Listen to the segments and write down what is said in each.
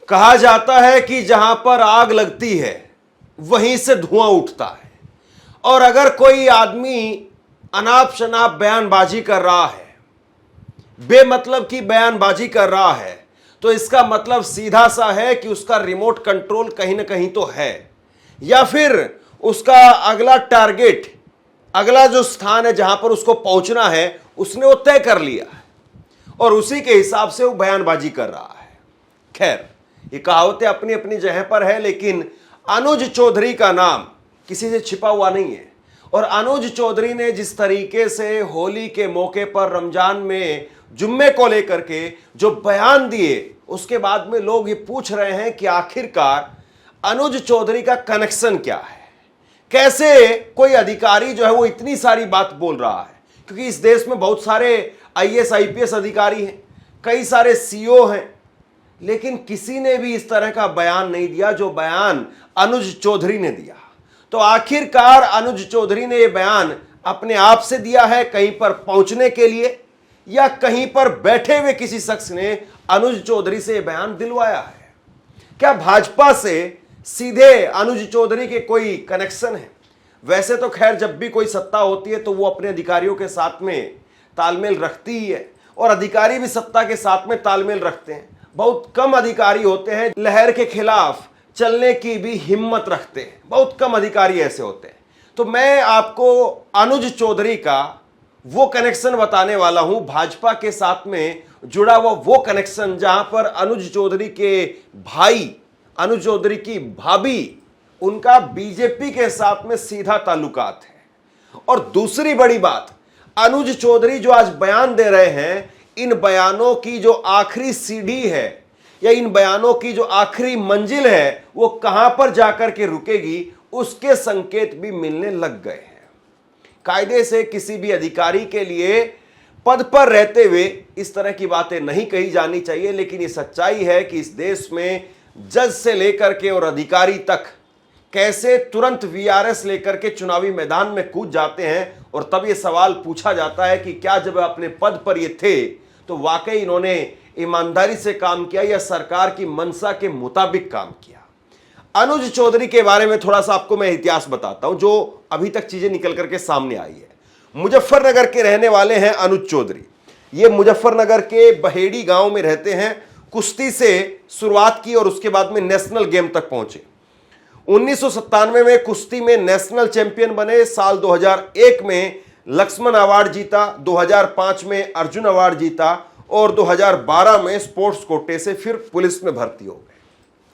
कहा जाता है कि जहां पर आग लगती है वहीं से धुआं उठता है। और अगर कोई आदमी अनाप शनाप बयानबाजी कर रहा है, बेमतलब की बयानबाजी कर रहा है, तो इसका मतलब सीधा सा है कि उसका रिमोट कंट्रोल कहीं ना कहीं तो है, या फिर उसका अगला टारगेट, अगला जो स्थान है जहां पर उसको पहुंचना है, उसने वो तय कर लिया है और उसी के हिसाब से वो बयानबाजी कर रहा है। खैर, ये कहावतें अपनी अपनी जगह पर है, लेकिन अनुज चौधरी का नाम किसी से छिपा हुआ नहीं है। और अनुज चौधरी ने जिस तरीके से होली के मौके पर, रमजान में जुम्मे को लेकर के जो बयान दिए, उसके बाद में लोग ये पूछ रहे हैं कि आखिरकार अनुज चौधरी का कनेक्शन क्या है। कैसे कोई अधिकारी जो है वो इतनी सारी बात बोल रहा है, क्योंकि इस देश में बहुत सारे आईएएस आईपीएस अधिकारी हैं, कई सारे सीईओ हैं, लेकिन किसी ने भी इस तरह का बयान नहीं दिया जो बयान अनुज चौधरी ने दिया। तो आखिरकार अनुज चौधरी ने यह बयान अपने आप से दिया है, कहीं पर पहुंचने के लिए, या कहीं पर बैठे हुए किसी शख्स ने अनुज चौधरी से यह बयान दिलवाया है? क्या भाजपा से सीधे अनुज चौधरी के कोई कनेक्शन है? वैसे तो खैर जब भी कोई सत्ता होती है तो वो अपने अधिकारियों के साथ में तालमेल रखती ही है, और अधिकारी भी सत्ता के साथ में तालमेल रखते हैं। बहुत कम अधिकारी होते हैं लहर के खिलाफ चलने की भी हिम्मत रखते हैं, बहुत कम अधिकारी ऐसे होते हैं। तो मैं आपको अनुज चौधरी का वो कनेक्शन बताने वाला हूं, भाजपा के साथ में जुड़ा हुआ वो कनेक्शन, जहां पर अनुज चौधरी के भाई, अनुज चौधरी की भाभी, उनका बीजेपी के साथ में सीधा ताल्लुकात है। और दूसरी बड़ी बात, अनुज चौधरी जो आज बयान दे रहे हैं, इन बयानों की जो आखिरी सीढ़ी है या इन बयानों की जो आखिरी मंजिल है वो कहां पर जाकर के रुकेगी, उसके संकेत भी मिलने लग गए हैं। कायदे से किसी भी अधिकारी के लिए पद पर रहते हुए इस तरह की बातें नहीं कही जानी चाहिए, लेकिन ये सच्चाई है कि इस देश में जज से लेकर के और अधिकारी तक कैसे तुरंत वीआरएस लेकर के चुनावी मैदान में कूद जाते हैं। और तब ये सवाल पूछा जाता है कि क्या जब अपने पद पर ये थे तो वाकई इन्होंने ईमानदारी से काम किया या सरकार की मंशा के मुताबिक काम किया। अनुज चौधरी के बारे में थोड़ा सा आपको मैं इतिहास बताता हूं, जो अभी तक चीजें निकल करके सामने आई है। मुजफ्फरनगर के रहने वाले हैं अनुज चौधरी। ये मुजफ्फरनगर के बहेड़ी गांव में रहते हैं। कुश्ती से शुरुआत की और उसके बाद में नेशनल गेम तक पहुंचे। 1997 में कुश्ती में नेशनल चैंपियन बने। साल 2001 में लक्ष्मण अवार्ड जीता, 2005 में अर्जुन अवार्ड जीता और 2012 में स्पोर्ट्स कोटे से फिर पुलिस में भर्ती हो गए।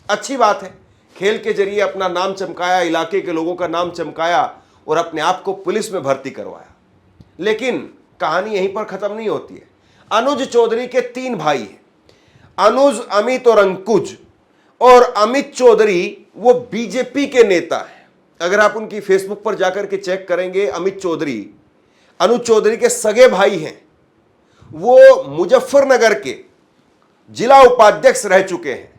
अच्छी बात है, खेल के जरिए अपना नाम चमकाया, इलाके के लोगों का नाम चमकाया और अपने आप को पुलिस में भर्ती करवाया। लेकिन कहानी यहीं पर खत्म नहीं होती है। अनुज चौधरी के 3 भाई हैं, अनुज, अमित और अंकुज। और अमित चौधरी वो बीजेपी के नेता हैं। अगर आप उनकी फेसबुक पर जाकर के चेक करेंगे, अमित चौधरी अनुज चौधरी के सगे भाई हैं। वो मुजफ्फरनगर के जिला उपाध्यक्ष रह चुके हैं,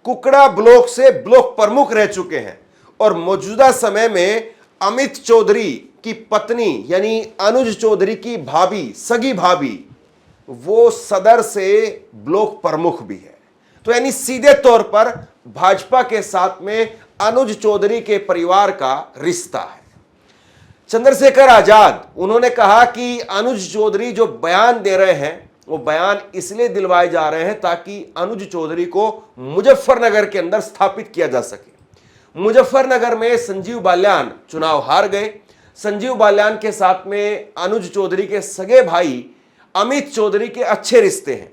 कुकड़ा ब्लॉक से ब्लॉक प्रमुख रह चुके हैं और मौजूदा समय में अमित चौधरी की पत्नी यानी अनुज चौधरी की भाभी, सगी भाभी, वो सदर से ब्लॉक प्रमुख भी है। तो यानी सीधे तौर पर भाजपा के साथ में अनुज चौधरी के परिवार का रिश्ता है। चंद्रशेखर आजाद, उन्होंने कहा कि अनुज चौधरी जो बयान दे रहे हैं वो बयान इसलिए दिलवाए जा रहे हैं ताकि अनुज चौधरी को मुजफ्फरनगर के अंदर स्थापित किया जा सके। मुजफ्फरनगर में संजीव बाल्यान चुनाव हार गए। संजीव बाल्यान के साथ में अनुज चौधरी के सगे भाई अमित चौधरी के अच्छे रिश्ते हैं,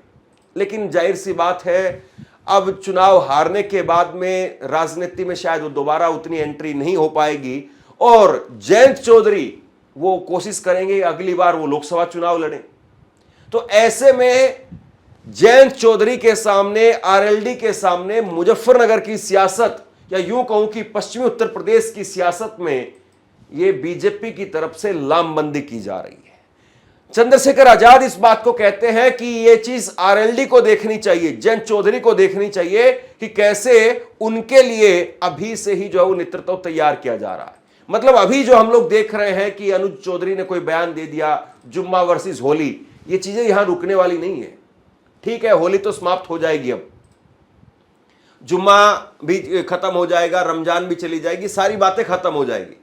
लेकिन जाहिर सी बात है अब चुनाव हारने के बाद में राजनीति में शायद वो दोबारा उतनी एंट्री नहीं हो पाएगी और जयंत चौधरी वो कोशिश करेंगे अगली बार वो लोकसभा चुनाव लड़ें। तो ऐसे में जयंत चौधरी के सामने, आरएलडी के सामने मुजफ्फरनगर की सियासत या यूं कहूं कि पश्चिमी उत्तर प्रदेश की सियासत में ये बीजेपी की तरफ से लामबंदी की जा रही है। चंद्रशेखर आजाद इस बात को कहते हैं कि ये चीज आरएलडी को देखनी चाहिए, जयंत चौधरी को देखनी चाहिए कि कैसे उनके लिए अभी से ही जो है वो नेतृत्व तैयार किया जा रहा है। मतलब अभी जो हम लोग देख रहे हैं कि अनुज चौधरी ने कोई बयान दे दिया जुम्मा वर्सेस होली, ये चीजें यहां रुकने वाली नहीं है। ठीक है, होली तो समाप्त हो जाएगी अब, जुम्मा भी खत्म हो जाएगा, रमजान भी चली जाएगी, सारी बातें खत्म हो जाएगी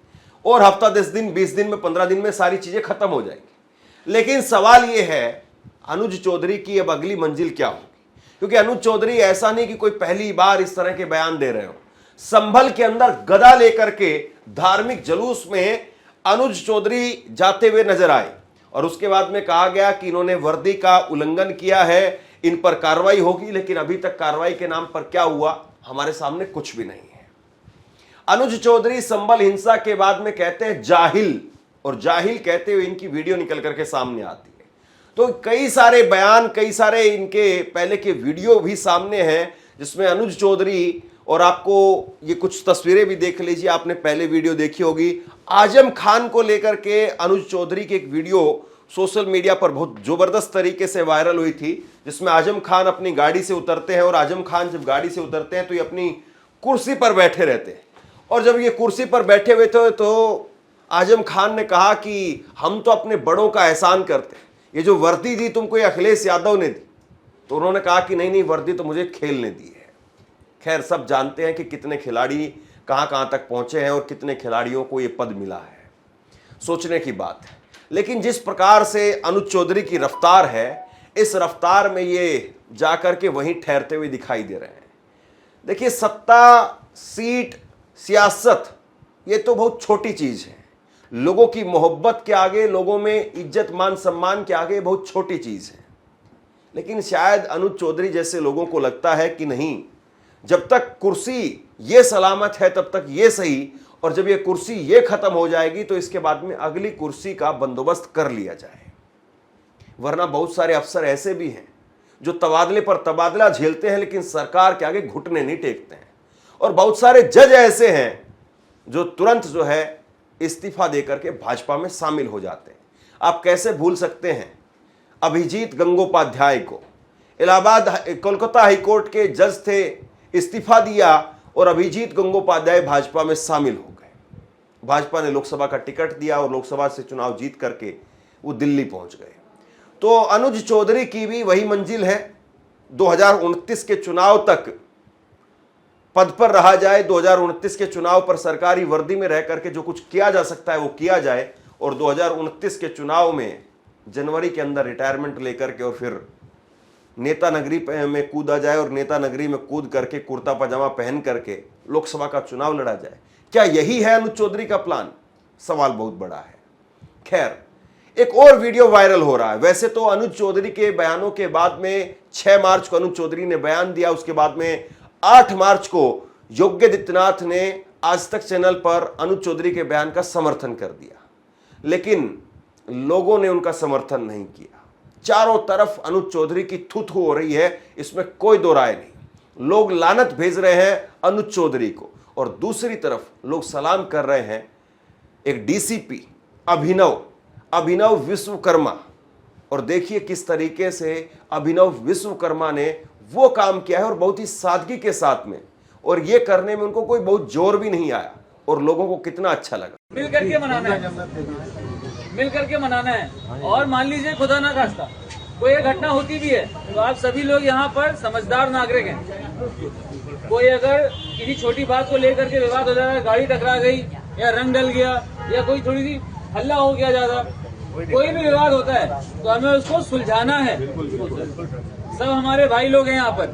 और हफ्ता 10 दिन 20 दिन में 15 दिन में सारी चीजें खत्म हो जाएंगी। लेकिन सवाल यह है अनुज चौधरी की अब अगली मंजिल क्या होगी, क्योंकि अनुज चौधरी ऐसा नहीं कि कोई पहली बार इस तरह के बयान दे रहे हो। संभल के अंदर गदा लेकर के धार्मिक जुलूस में अनुज चौधरी जाते हुए नजर आए और उसके बाद में कहा गया कि इन्होंने वर्दी का उल्लंघन किया है, इन पर कार्रवाई होगी। लेकिन अभी तक कार्रवाई के नाम पर क्या हुआ हमारे सामने कुछ भी नहीं है। अनुज चौधरी संभल हिंसा के बाद में कहते हैं जाहिल, और जाहिल कहते हुए इनकी वीडियो निकल करके सामने आती है। तो कई सारे बयान, कई सारे इनके पहले के वीडियो भी सामने हैं जिसमें अनुज चौधरी, और आपको ये कुछ तस्वीरें भी देख लीजिए, आपने पहले वीडियो देखी होगी आजम खान को लेकर के अनुज चौधरी की एक वीडियो सोशल मीडिया पर बहुत जबरदस्त तरीके से वायरल हुई थी, जिसमें आजम खान अपनी गाड़ी से उतरते हैं और आजम खान जब गाड़ी से उतरते हैं तो ये अपनी कुर्सी पर बैठे रहते हैं। और जब ये कुर्सी पर बैठे हुए थे तो आजम खान ने कहा कि हम तो अपने बड़ों का एहसान करते हैं, ये जो वर्दी दी तुमको ये अखिलेश यादव ने दी। तो उन्होंने कहा कि नहीं वर्दी तो मुझे खेलने दी है। खैर सब जानते हैं कि कितने खिलाड़ी कहां कहां तक पहुंचे हैं और कितने खिलाड़ियों को यह पद मिला है, सोचने की बात है। लेकिन जिस प्रकार से अनुज चौधरी की रफ्तार है, इस रफ्तार में ये जाकर के वहीं ठहरते हुए दिखाई दे रहे हैं। देखिए सत्ता, सीट, सियासत ये तो बहुत छोटी चीज है, लोगों की मोहब्बत के आगे, लोगों में इज्जत मान सम्मान के आगे बहुत छोटी चीज है। लेकिन शायद अनुज चौधरी जैसे लोगों को लगता है कि नहीं, जब तक कुर्सी ये सलामत है तब तक ये सही, और जब ये कुर्सी ये खत्म हो जाएगी तो इसके बाद में अगली कुर्सी का बंदोबस्त कर लिया जाए। वरना बहुत सारे अफसर ऐसे भी हैं जो तबादले पर तबादला झेलते हैं लेकिन सरकार के आगे घुटने नहीं टेकते हैं, और बहुत सारे जज ऐसे हैं जो तुरंत जो है इस्तीफा देकर के भाजपा में शामिल हो जाते हैं। आप कैसे भूल सकते हैं अभिजीत गंगोपाध्याय को, इलाहाबाद कोलकाता हाईकोर्ट के जज थे, इस्तीफा दिया और अभिजीत गंगोपाध्याय भाजपा में शामिल हो गए। भाजपा ने लोकसभा का टिकट दिया और लोकसभा से चुनाव जीत करके वो दिल्ली पहुंच गए। तो अनुज चौधरी की भी वही मंजिल है, 2029 के चुनाव तक पद पर रहा जाए, 2029 के चुनाव पर सरकारी वर्दी में रह करके जो कुछ किया जा सकता है वो किया जाए, और 2029 के चुनाव में जनवरी के अंदर रिटायरमेंट लेकर के और फिर नेता नगरी में कूदा जाए और नेता नगरी में कूद करके कुर्ता पजामा पहन करके लोकसभा का चुनाव लड़ा जाए। क्या यही है अनुज चौधरी का प्लान? सवाल बहुत बड़ा है। खैर एक और वीडियो वायरल हो रहा है। वैसे तो अनुज चौधरी के बयानों के बाद में 6 मार्च को अनुज चौधरी ने बयान दिया, उसके बाद में 8 मार्च को योगी आदित्यनाथ ने आज तक चैनल पर अनुज चौधरी के बयान का समर्थन कर दिया, लेकिन लोगों ने उनका समर्थन नहीं किया। चारों तरफ अनुज चौधरी की थू थू हो रही है, इसमें कोई दो राय नहीं। लोग लानत भेज रहे हैं अनुज चौधरी को, और दूसरी तरफ लोग सलाम कर रहे हैं एक डीसीपी अभिनव विश्वकर्मा। और देखिए किस तरीके से अभिनव विश्वकर्मा ने वो काम किया है, और बहुत ही सादगी के साथ में, और ये करने में उनको कोई बहुत जोर भी नहीं आया, और लोगों को कितना अच्छा लगा। मिल करके मनाना है। और मान लीजिए खुदा ना खास्ता कोई एक घटना होती भी है तो आप सभी लोग यहाँ पर समझदार नागरिक हैं। कोई अगर किसी छोटी बात को लेकर के विवाद हो जा रहा है, गाड़ी टकरा गई या रंग डल गया या कोई थोड़ी सी हल्ला हो गया ज्यादा, कोई भी विवाद होता है तो हमें उसको सुलझाना है। सब हमारे भाई लोग हैं यहाँ पर,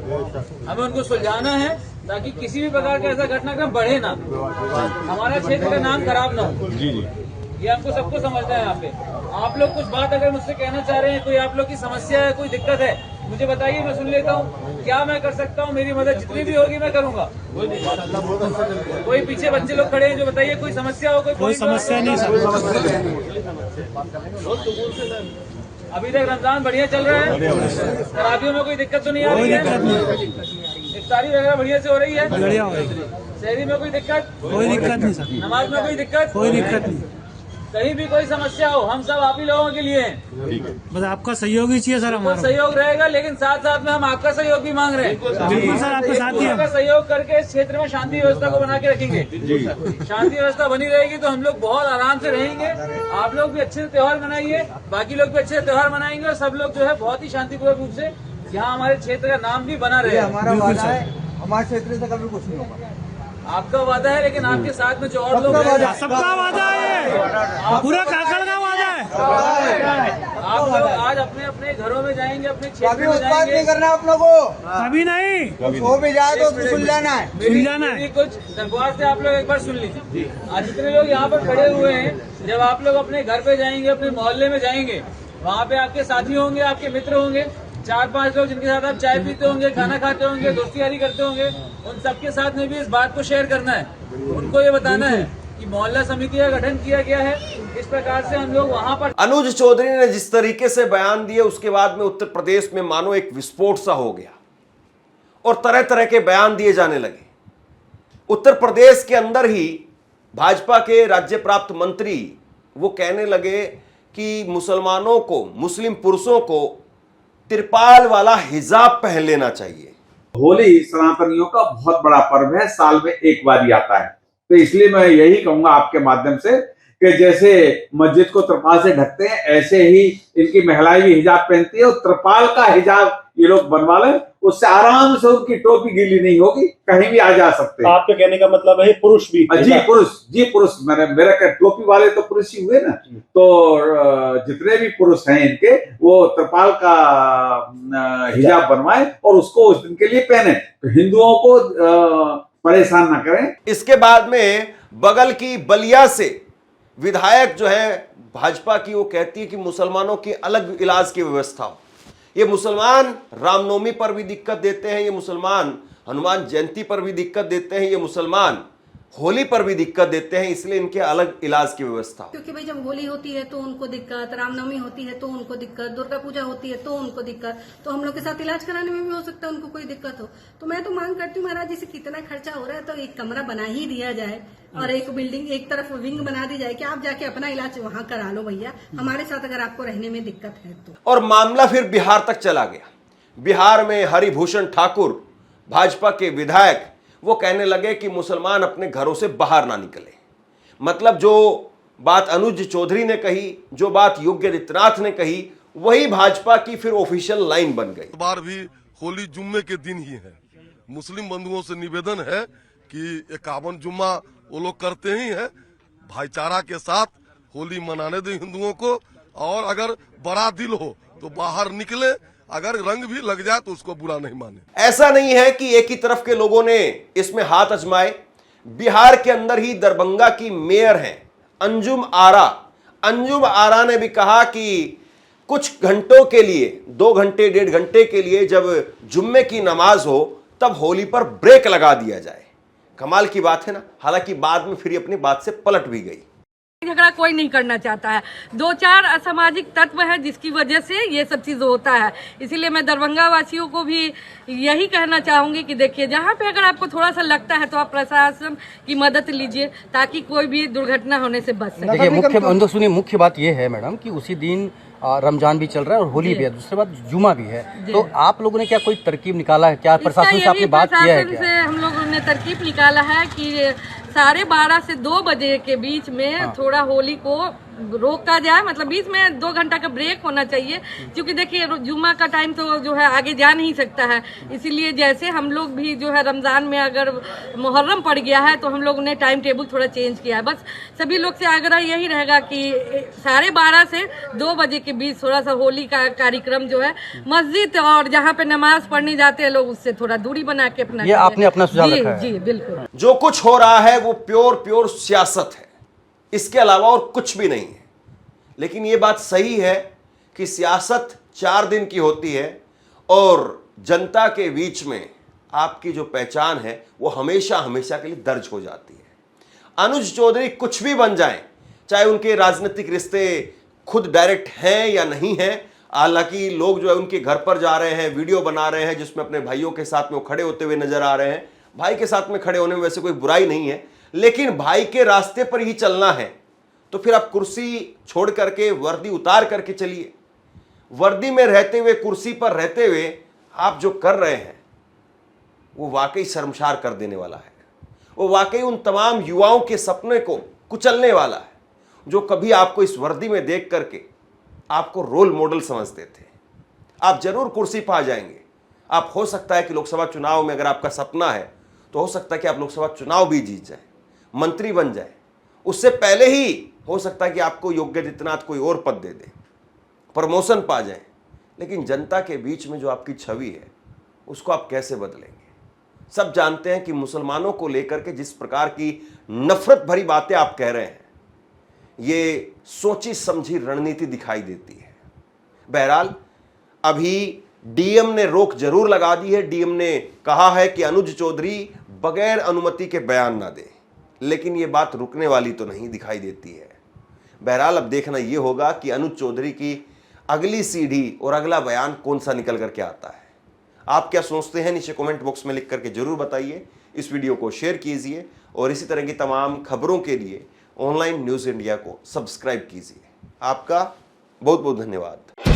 हमें उनको सुलझाना है ताकि किसी भी प्रकार का ऐसा घटनाक्रम बढ़े ना, हमारा क्षेत्र का नाम खराब ना हो। ये हमको सबको समझना है। यहाँ पे आप लोग कुछ बात अगर मुझसे कहना चाह रहे हैं, कोई आप लोग की समस्या है, कोई दिक्कत है, मुझे बताइए, मैं सुन लेता हूँ। क्या मैं कर सकता हूँ, मेरी मदद जितनी भी होगी मैं करूँगा। कोई पीछे बच्चे लोग खड़े हैं जो बताइए कोई समस्या हो, कोई समस्या नहीं। अभी तक रमजान बढ़िया चल रहा है, शराबियों में कोई दिक्कत तो नहीं आ रही है, इफ्तारी वगैरह बढ़िया से हो रही है, शहरी में कोई दिक्कत नहीं सर, नमाज में कोई दिक्कत नहीं, कहीं भी कोई समस्या हो, हम सब आप ही लोगों के लिए हैं। बस आपका सहयोग ही चाहिए सर, हमारा सहयोग रहेगा, लेकिन साथ साथ में हम आपका सहयोग भी मांग रहे हैं। बिल्कुल सर, आपके साथ ही आपका सहयोग करके इस क्षेत्र में शांति व्यवस्था को बना के रखेंगे। शांति व्यवस्था बनी रहेगी तो हम लोग बहुत आराम से रहेंगे। आप लोग भी अच्छे से त्योहार मनाइए, बाकी लोग भी अच्छे से त्योहार मनाएंगे, और सब लोग जो है बहुत ही शांतिपूर्वक रूप से यहाँ हमारे क्षेत्र का नाम भी बना रहे। हमारा वादा है हमारे क्षेत्र से कभी कुछ नहीं होगा। आपका वादा है, लेकिन आपके साथ में जो और लोग हैं, सबका वादा है, पूरा काकड़ का वादा है। आप लोग आज अपने अपने घरों में जाएंगे, अपने कभी क्षेत्र में उत्पाद नहीं जाएंगे। करना आप लोगों को, कभी नहीं, वो भी जाए तो उसको सुन जाना है। सुन जाना है। मेरी कुछ दरख्वास्त है, आप लोग एक बार सुन लीजिए। आज जितने लोग यहाँ पर खड़े हुए हैं, जब आप लोग अपने घर पे जाएंगे, अपने मोहल्ले में जाएंगे, वहाँ पे आपके साथी होंगे, आपके मित्र होंगे, 4-5 लोग जिनके साथ आप चाय पीते होंगे, खाना खाते होंगे, दोस्ती यारी करते होंगे, उन सबके साथ में भी इस बात को शेयर करना है। उनको ये बताना है कि मोहल्ला समिति का गठन किया गया है, इस प्रकार से हम लोग वहाँ पर। अनुज चौधरी ने जिस तरीके से बयान दिए, उसके बाद में उत्तर प्रदेश में मानो एक विस्फोट सा हो गया और तरह तरह के बयान दिए जाने लगे। उत्तर प्रदेश के अंदर ही भाजपा के राज्य प्राप्त मंत्री वो कहने लगे कि मुसलमानों को, मुस्लिम पुरुषों को तिरपाल वाला हिजाब पहन लेना चाहिए। होली सनातनियों का बहुत बड़ा पर्व है, साल में एक बार ही आता है। तो इसलिए मैं यही कहूंगा आपके माध्यम से कि जैसे मस्जिद को त्रिपाल से ढकते हैं, ऐसे ही इनकी महिलाएं भी हिजाब पहनती है और त्रिपाल का हिजाब ये लोग बनवा लें, उससे आराम से उनकी टोपी गीली नहीं होगी, कहीं भी आ जा सकते हैं। आपके कहने का मतलब है पुरुष भी? जी पुरुष, मेरा क्या, टोपी वाले तो पुरुष ही हुए ना। तो जितने भी पुरुष हैं इनके, वो त्रिपाल का हिजाब बनवाएं और उसको उस दिन के लिए पहने, तो हिंदुओं को परेशान ना करें। इसके बाद में बगल की बलिया से विधायक जो है भाजपा की, वो कहती है कि मुसलमानों की अलग इलाज की व्यवस्था हो। ये मुसलमान रामनवमी पर भी दिक्कत देते हैं, ये मुसलमान हनुमान जयंती पर भी दिक्कत देते हैं, ये मुसलमान होली पर भी दिक्कत देते हैं, इसलिए इनके अलग इलाज की व्यवस्था हो। क्योंकि भाई जब होली होती है तो उनको दिक्कत, रामनवमी होती है तो उनको दिक्कत, दुर्गा पूजा होती है तो उनको दिक्कत, तो हम लोग के साथ इलाज कराने में भी हो सकता है उनको कोई दिक्कत हो। तो मैं तो मांग करती हूँ महाराज जी से, कितना खर्चा हो रहा है तो एक कमरा बना ही दिया जाए और एक बिल्डिंग, एक तरफ विंग बना दी जाए कि आप जाके अपना इलाज वहाँ करा लो भैया, हमारे साथ अगर आपको रहने में दिक्कत है तो। और मामला फिर बिहार तक चला गया। बिहार में हरिभूषण ठाकुर भाजपा के विधायक वो कहने लगे कि मुसलमान अपने घरों से बाहर ना निकले। मतलब जो बात अनुज चौधरी ने कही, जो बात योगी आदित्यनाथ ने कही, वही भाजपा की फिर ऑफिशियल लाइन बन गई। इस बार भी होली जुम्मे के दिन ही है। मुस्लिम बंधुओं से निवेदन है कि 51 जुम्मा वो लोग करते ही हैं, भाईचारा के साथ होली मनाने दें हिंदुओं को, और अगर बड़ा दिल हो तो बाहर निकले, अगर रंग भी लग जाए तो उसको बुरा नहीं माने। ऐसा नहीं है कि एक ही तरफ के लोगों ने इसमें हाथ आजमाए। बिहार के अंदर ही दरभंगा की मेयर हैं अंजुम आरा। अंजुम आरा ने भी कहा कि कुछ घंटों के लिए, 2 घंटे 1.5 घंटे के लिए जब जुम्मे की नमाज हो तब होली पर ब्रेक लगा दिया जाए। कमाल की बात है ना। हालांकि बाद में फिर अपनी बात से पलट भी गई। झगड़ा कोई नहीं करना चाहता है, 2-4 असामाजिक तत्व है जिसकी वजह से ये सब चीज होता है। इसीलिए मैं दरभंगा वासियों को भी यही कहना चाहूंगी कि देखिए, जहाँ पे अगर आपको थोड़ा सा लगता है तो आप प्रशासन की मदद लीजिए ताकि कोई भी दुर्घटना होने से बच सके। देखिए मुख्य बात ये है मैडम कि उसी दिन रमजान भी चल रहा है और होली भी है, दूसरी बात जुमा भी है, तो आप लोगों ने क्या कोई तरकीब निकाला है क्या? प्रशासन से आपने बात किया है क्या? से हम लोगों ने तरकीब निकाला है कि 12:30 से 2 बजे के बीच में थोड़ा होली को रोका जाए, मतलब बीच में 2 घंटा का ब्रेक होना चाहिए, क्योंकि देखिए जुम्मा का टाइम तो जो है आगे जा नहीं सकता है। इसीलिए जैसे हम लोग भी जो है रमजान में अगर मुहर्रम पड़ गया है तो हम लोगों ने टाइम टेबल थोड़ा चेंज किया है। बस सभी लोग से आग्रह यही रहेगा कि 12:30 से 2 बजे के बीच थोड़ा सा होली का कार्यक्रम जो है मस्जिद और जहाँ पे नमाज पढ़ने जाते हैं लोग, उससे थोड़ा दूरी बना के अपना, ये आपने अपना सुझाव रखा है? जी बिल्कुल। जो कुछ हो रहा है वो प्योर सियासत है, इसके अलावा और कुछ भी नहीं है। लेकिन ये बात सही है कि सियासत 4 दिन की होती है और जनता के बीच में आपकी जो पहचान है वो हमेशा हमेशा के लिए दर्ज हो जाती है। अनुज चौधरी कुछ भी बन जाएं, चाहे उनके राजनीतिक रिश्ते खुद डायरेक्ट हैं या नहीं हैं। हालांकि लोग जो है उनके घर पर जा रहे हैं, वीडियो बना रहे हैं जिसमें अपने भाइयों के साथ में वो खड़े होते हुए नजर आ रहे हैं। भाई के साथ में खड़े होने में वैसे कोई बुराई नहीं है, लेकिन भाई के रास्ते पर ही चलना है तो फिर आप कुर्सी छोड़ करके वर्दी उतार करके चलिए। वर्दी में रहते हुए, कुर्सी पर रहते हुए आप जो कर रहे हैं वो वाकई शर्मसार कर देने वाला है। वो वाकई उन तमाम युवाओं के सपने को कुचलने वाला है जो कभी आपको इस वर्दी में देख करके आपको रोल मॉडल समझते थे। आप जरूर कुर्सी पा जाएंगे, आप हो सकता है कि लोकसभा चुनाव में अगर आपका सपना है तो हो सकता है कि आप लोकसभा चुनाव भी जीत जाए, मंत्री बन जाए। उससे पहले ही हो सकता है कि आपको योग्यादित्यनाथ कोई और पद दे दे, प्रमोशन पा जाए। लेकिन जनता के बीच में जो आपकी छवि है उसको आप कैसे बदलेंगे? सब जानते हैं कि मुसलमानों को लेकर के जिस प्रकार की नफरत भरी बातें आप कह रहे हैं, ये सोची समझी रणनीति दिखाई देती है। बहरहाल अभी डीएम ने रोक जरूर लगा दी है। डीएम ने कहा है कि अनुज चौधरी बगैर अनुमति के बयान ना दे, लेकिन ये बात रुकने वाली तो नहीं दिखाई देती है। बहरहाल अब देखना ये होगा कि अनुज चौधरी की अगली सीढ़ी और अगला बयान कौन सा निकल करके आता है। आप क्या सोचते हैं नीचे कमेंट बॉक्स में लिख करके जरूर बताइए। इस वीडियो को शेयर कीजिए और इसी तरह की तमाम खबरों के लिए ऑनलाइन न्यूज़ इंडिया को सब्सक्राइब कीजिए। आपका बहुत बहुत धन्यवाद।